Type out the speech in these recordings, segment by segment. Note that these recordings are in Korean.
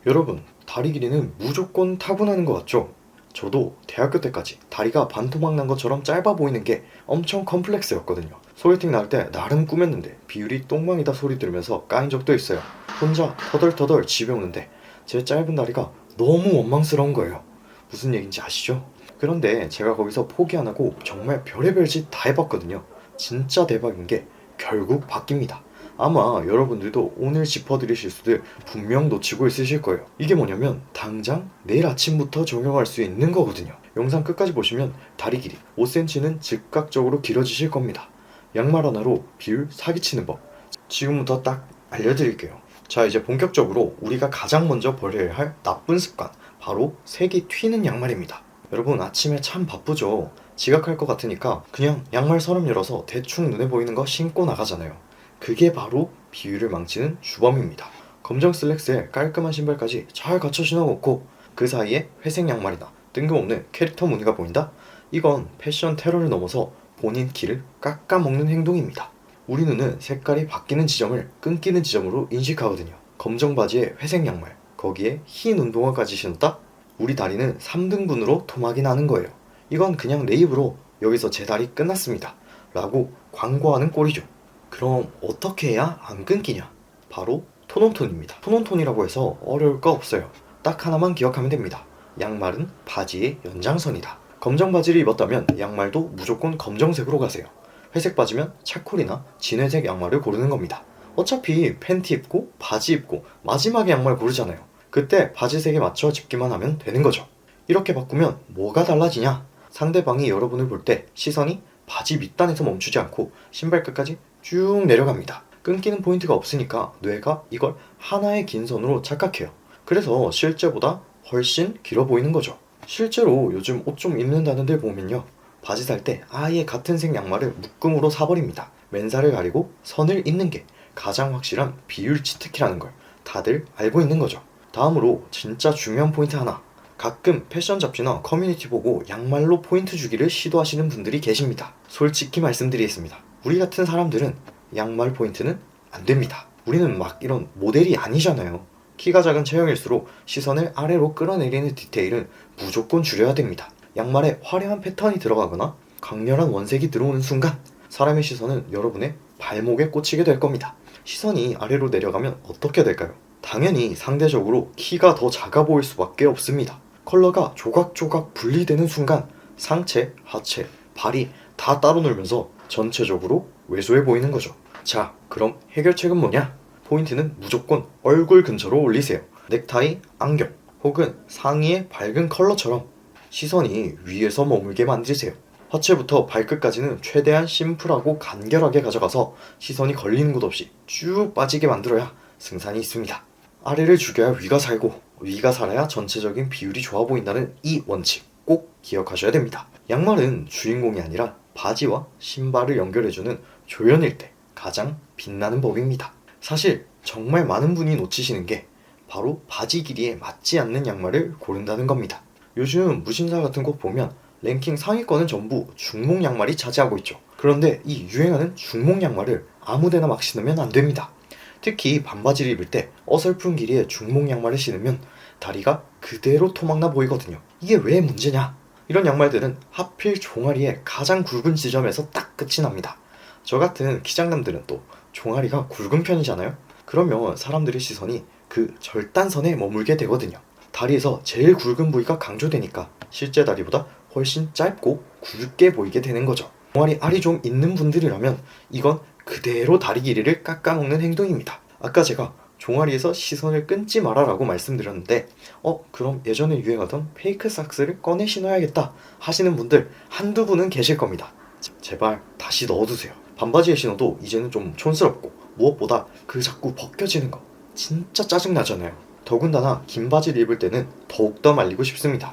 여러분, 다리 길이는 무조건 타고나는 것 같죠? 저도 대학교 때까지 다리가 반토막 난 것처럼 짧아 보이는 게 엄청 컴플렉스였거든요. 소개팅 나올 때 나름 꾸몄는데 비율이 똥망이다 소리 들으면서 까인 적도 있어요. 혼자 터덜터덜 집에 오는데 제 짧은 다리가 너무 원망스러운 거예요. 무슨 얘기인지 아시죠? 그런데 제가 거기서 포기 안 하고 정말 별의별 짓 다 해봤거든요. 진짜 대박인 게 결국 바뀝니다. 아마 여러분들도 오늘 짚어드릴 실수들 분명 놓치고 있으실 거예요. 이게 뭐냐면 당장 내일 아침부터 적용할 수 있는 거거든요. 영상 끝까지 보시면 다리 길이 5cm는 즉각적으로 길어지실 겁니다. 양말 하나로 비율 사기치는 법 지금부터 딱 알려드릴게요. 자, 이제 본격적으로 우리가 가장 먼저 버려야 할 나쁜 습관, 바로 색이 튀는 양말입니다. 여러분, 아침에 참 바쁘죠? 지각할 것 같으니까 그냥 양말 서랍 열어서 대충 눈에 보이는 거 신고 나가잖아요. 그게 바로 비율을 망치는 주범입니다. 검정 슬랙스에 깔끔한 신발까지 잘 갖춰 신어놓고 그 사이에 회색 양말이나 뜬금없는 캐릭터 무늬가 보인다? 이건 패션 테러를 넘어서 본인 키를 깎아먹는 행동입니다. 우리 눈은 색깔이 바뀌는 지점을 끊기는 지점으로 인식하거든요. 검정 바지에 회색 양말, 거기에 흰 운동화까지 신었다? 우리 다리는 3등분으로 토막이 나는 거예요. 이건 그냥 내 입으로 여기서 제 다리 끝났습니다 라고 광고하는 꼴이죠. 그럼 어떻게 해야 안 끊기냐? 바로 톤온톤입니다. 톤온톤이라고 해서 어려울 거 없어요. 딱 하나만 기억하면 됩니다. 양말은 바지의 연장선이다. 검정 바지를 입었다면 양말도 무조건 검정색으로 가세요. 회색 바지면 차콜이나 진회색 양말을 고르는 겁니다. 어차피 팬티 입고 바지 입고 마지막에 양말 고르잖아요. 그때 바지 색에 맞춰 집기만 하면 되는 거죠. 이렇게 바꾸면 뭐가 달라지냐? 상대방이 여러분을 볼 때 시선이 바지 밑단에서 멈추지 않고 신발 끝까지 쭉 내려갑니다. 끊기는 포인트가 없으니까 뇌가 이걸 하나의 긴 선으로 착각해요. 그래서 실제보다 훨씬 길어 보이는 거죠. 실제로 요즘 옷 좀 입는다는 데 보면요, 바지 살 때 아예 같은 색 양말을 묶음으로 사버립니다. 맨살을 가리고 선을 잇는 게 가장 확실한 비율 치트키라는 걸 다들 알고 있는 거죠. 다음으로 진짜 중요한 포인트 하나. 가끔 패션 잡지나 커뮤니티 보고 양말로 포인트 주기를 시도하시는 분들이 계십니다. 솔직히 말씀드리겠습니다. 우리 같은 사람들은 양말 포인트는 안 됩니다. 우리는 막 이런 모델이 아니잖아요. 키가 작은 체형일수록 시선을 아래로 끌어내리는 디테일은 무조건 줄여야 됩니다. 양말에 화려한 패턴이 들어가거나 강렬한 원색이 들어오는 순간 사람의 시선은 여러분의 발목에 꽂히게 될 겁니다. 시선이 아래로 내려가면 어떻게 될까요? 당연히 상대적으로 키가 더 작아 보일 수밖에 없습니다. 컬러가 조각조각 분리되는 순간 상체, 하체, 발이 다 따로 놀면서 전체적으로 왜소해 보이는 거죠. 자, 그럼 해결책은 뭐냐? 포인트는 무조건 얼굴 근처로 올리세요. 넥타이, 안경, 혹은 상의의 밝은 컬러처럼 시선이 위에서 머물게 만드세요. 하체부터 발끝까지는 최대한 심플하고 간결하게 가져가서 시선이 걸리는 곳 없이 쭉 빠지게 만들어야 승산이 있습니다. 아래를 죽여야 위가 살고 위가 살아야 전체적인 비율이 좋아 보인다는 이 원칙 꼭 기억하셔야 됩니다. 양말은 주인공이 아니라 바지와 신발을 연결해주는 조연일 때 가장 빛나는 법입니다. 사실 정말 많은 분이 놓치시는 게 바로 바지 길이에 맞지 않는 양말을 고른다는 겁니다. 요즘 무신사 같은 곳 보면 랭킹 상위권은 전부 중목 양말이 차지하고 있죠. 그런데 이 유행하는 중목 양말을 아무데나 막 신으면 안 됩니다. 특히 반바지를 입을 때 어설픈 길이의 중목 양말을 신으면 다리가 그대로 토막나 보이거든요. 이게 왜 문제냐? 이런 양말들은 하필 종아리의 가장 굵은 지점에서 딱 끝이 납니다. 저 같은 키장남들은 또 종아리가 굵은 편이잖아요. 그러면 사람들의 시선이 그 절단선에 머물게 되거든요. 다리에서 제일 굵은 부위가 강조되니까 실제 다리보다 훨씬 짧고 굵게 보이게 되는 거죠. 종아리 알이 좀 있는 분들이라면 이건 그대로 다리 길이를 깎아먹는 행동입니다. 아까 제가 종아리에서 시선을 끊지 마라라고 말씀드렸는데 그럼 예전에 유행하던 페이크 삭스를 꺼내 신어야겠다 하시는 분들 한두 분은 계실 겁니다. 제발 다시 넣어두세요. 반바지에 신어도 이제는 좀 촌스럽고 무엇보다 그 자꾸 벗겨지는 거 진짜 짜증나잖아요. 더군다나 긴 바지를 입을 때는 더욱더 말리고 싶습니다.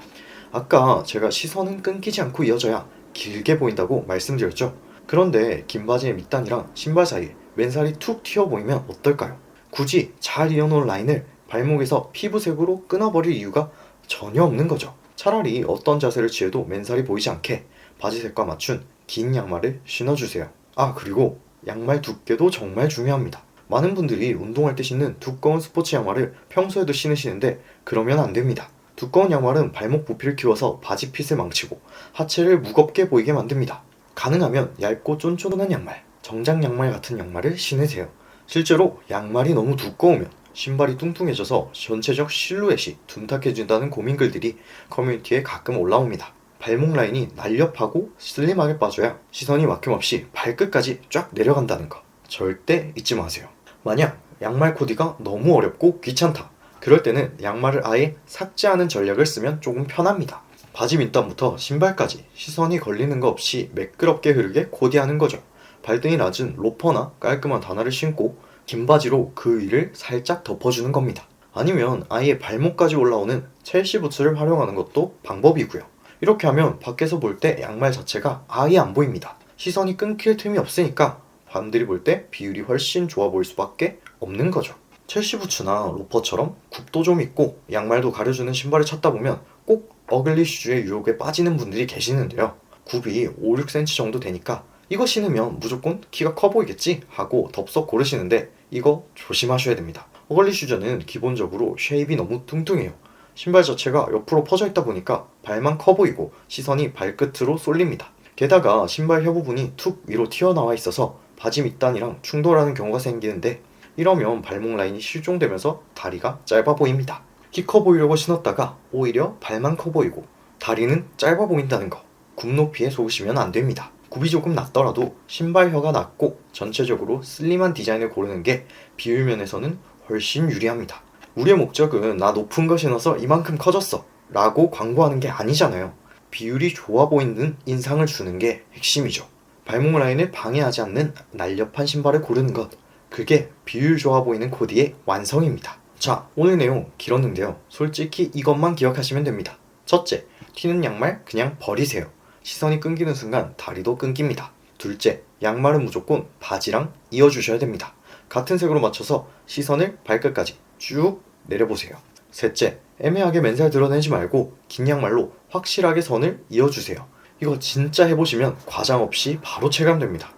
아까 제가 시선은 끊기지 않고 이어져야 길게 보인다고 말씀드렸죠. 그런데 긴 바지의 밑단이랑 신발 사이에 맨살이 툭 튀어 보이면 어떨까요? 굳이 잘 이어놓은 라인을 발목에서 피부색으로 끊어버릴 이유가 전혀 없는 거죠. 차라리 어떤 자세를 취해도 맨살이 보이지 않게 바지색과 맞춘 긴 양말을 신어주세요. 그리고 양말 두께도 정말 중요합니다. 많은 분들이 운동할 때 신는 두꺼운 스포츠 양말을 평소에도 신으시는데 그러면 안 됩니다. 두꺼운 양말은 발목 부피를 키워서 바지 핏을 망치고 하체를 무겁게 보이게 만듭니다. 가능하면 얇고 쫀쫀한 양말, 정장 양말 같은 양말을 신으세요. 실제로 양말이 너무 두꺼우면 신발이 뚱뚱해져서 전체적 실루엣이 둔탁해진다는 고민글들이 커뮤니티에 가끔 올라옵니다. 발목 라인이 날렵하고 슬림하게 빠져야 시선이 막힘없이 발끝까지 쫙 내려간다는 거 절대 잊지 마세요. 만약 양말 코디가 너무 어렵고 귀찮다. 그럴 때는 양말을 아예 삭제하는 전략을 쓰면 조금 편합니다. 바지 밑단부터 신발까지 시선이 걸리는 거 없이 매끄럽게 흐르게 코디하는 거죠. 발등이 낮은 로퍼나 깔끔한 단화를 신고 긴 바지로 그 위를 살짝 덮어주는 겁니다. 아니면 아예 발목까지 올라오는 첼시 부츠를 활용하는 것도 방법이고요. 이렇게 하면 밖에서 볼 때 양말 자체가 아예 안 보입니다. 시선이 끊길 틈이 없으니까 사람들이 볼 때 비율이 훨씬 좋아 보일 수밖에 없는 거죠. 첼시 부츠나 로퍼처럼 굽도 좀 있고 양말도 가려주는 신발을 찾다 보면 꼭 어글리 슈즈의 유혹에 빠지는 분들이 계시는데요. 굽이 5, 6cm 정도 되니까 이거 신으면 무조건 키가 커 보이겠지 하고 덥석 고르시는데 이거 조심하셔야 됩니다. 어글리 슈즈는 기본적으로 쉐입이 너무 뚱뚱해요. 신발 자체가 옆으로 퍼져 있다 보니까 발만 커 보이고 시선이 발끝으로 쏠립니다. 게다가 신발 혀 부분이 툭 위로 튀어나와 있어서 바지 밑단이랑 충돌하는 경우가 생기는데 이러면 발목 라인이 실종되면서 다리가 짧아 보입니다. 키 커 보이려고 신었다가 오히려 발만 커 보이고 다리는 짧아 보인다는 거 굽 높이에 속으시면 안 됩니다. 굽이 조금 낮더라도 신발 혀가 낮고 전체적으로 슬림한 디자인을 고르는 게 비율 면에서는 훨씬 유리합니다. 우리의 목적은 나 높은 거 신어서 이만큼 커졌어 라고 광고하는 게 아니잖아요. 비율이 좋아 보이는 인상을 주는 게 핵심이죠. 발목 라인을 방해하지 않는 날렵한 신발을 고르는 것, 그게 비율 좋아 보이는 코디의 완성입니다. 자, 오늘 내용 길었는데요. 솔직히 이것만 기억하시면 됩니다. 첫째, 튀는 양말 그냥 버리세요. 시선이 끊기는 순간 다리도 끊깁니다. 둘째, 양말은 무조건 바지랑 이어주셔야 됩니다. 같은 색으로 맞춰서 시선을 발끝까지 쭉 내려보세요. 셋째, 애매하게 맨살 드러내지 말고 긴 양말로 확실하게 선을 이어주세요. 이거 진짜 해보시면 과장 없이 바로 체감됩니다.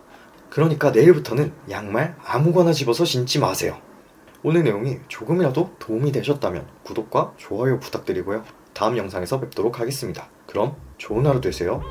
그러니까 내일부터는 양말 아무거나 집어서 신지 마세요. 오늘 내용이 조금이라도 도움이 되셨다면 구독과 좋아요 부탁드리고요. 다음 영상에서 뵙도록 하겠습니다. 그럼 좋은 하루 되세요.